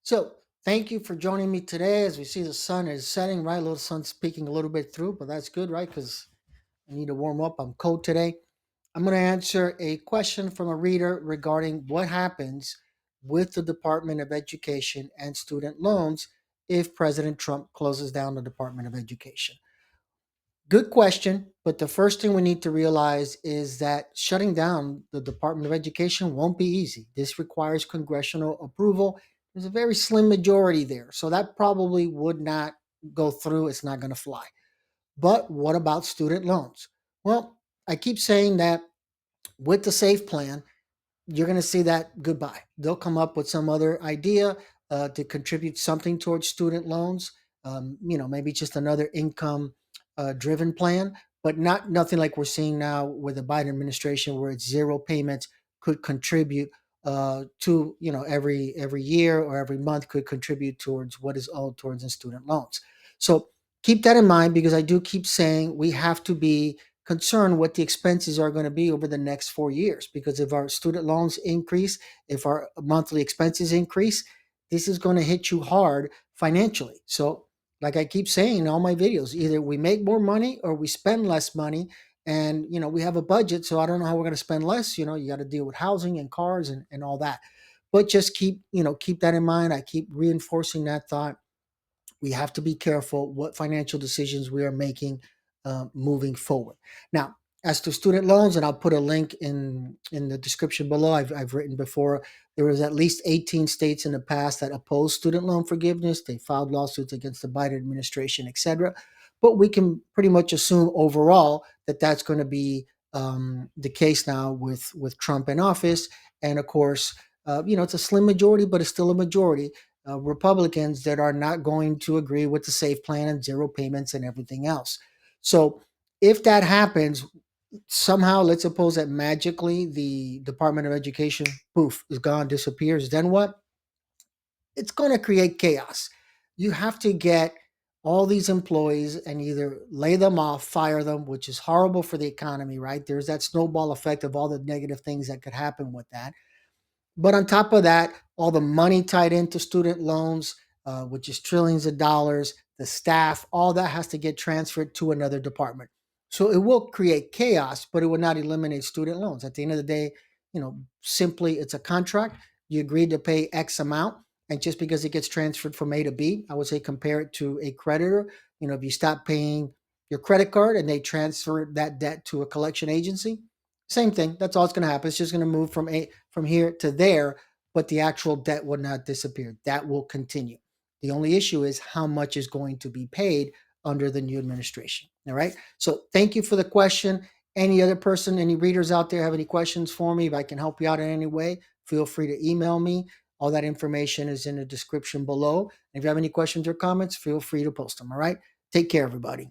So thank you for joining me today. As we see, the sun is setting, right? A little sun's peeking a little bit through, but that's good, right? Because I need to warm up. I'm cold today. I'm going to answer a question from a reader regarding what happens with the Department of Education and student loans if President Trump closes down the Department of Education. Good question, but the first thing we need to realize is that shutting down the Department of Education won't be easy. This requires congressional approval. There's a very slim majority there, so that probably would not go through. It's not going to fly. But what about student loans? Well, I keep saying that with the SAFE plan, you're going to see that goodbye. They'll come up with some other idea to contribute something towards student loans. Maybe just another income driven plan, but not nothing like we're seeing now with the Biden administration, where it's zero payments could contribute to every year or every month could contribute towards what is owed towards the student loans. So keep that in mind, because I do keep saying we have to be concerned what the expenses are going to be over the next 4 years. Because if our student loans increase, if our monthly expenses increase, this is going to hit you hard financially. So, like I keep saying in all my videos, either we make more money or we spend less money. And, we have a budget. So I don't know how we're going to spend less. You got to deal with housing and cars and all that. But just keep that in mind. I keep reinforcing that thought. We have to be careful what financial decisions we are making moving forward. Now, as to student loans, and I'll put a link in the description below. I've written before, there was at least 18 states in the past that opposed student loan forgiveness. They filed lawsuits against the Biden administration, etc. But we can pretty much assume overall that that's going to be the case now with Trump in office. And of course, it's a slim majority, but it's still a majority. Republicans that are not going to agree with the SAFE plan and zero payments and everything else. So if that happens, somehow, let's suppose that magically the Department of Education, poof, is gone, disappears, then what? It's going to create chaos. You have to get all these employees and either lay them off, fire them, which is horrible for the economy, right? There's that snowball effect of all the negative things that could happen with that. But on top of that, all the money tied into student loans, which is trillions of dollars, the staff, all that has to get transferred to another department. So it will create chaos, but it will not eliminate student loans. At the end of the day, simply it's a contract. You agreed to pay X amount. And just because it gets transferred from A to B, I would say compare it to a creditor. If you stop paying your credit card and they transfer that debt to a collection agency, same thing. That's all it's going to happen. It's just going to move from here to there, but the actual debt will not disappear. That will continue. The only issue is how much is going to be paid under the new administration. All right. So thank you for the question. Any other person, any readers out there have any questions for me? If I can help you out in any way, feel free to email me. All that information is in the description below. And if you have any questions or comments, feel free to post them. All right. Take care, everybody.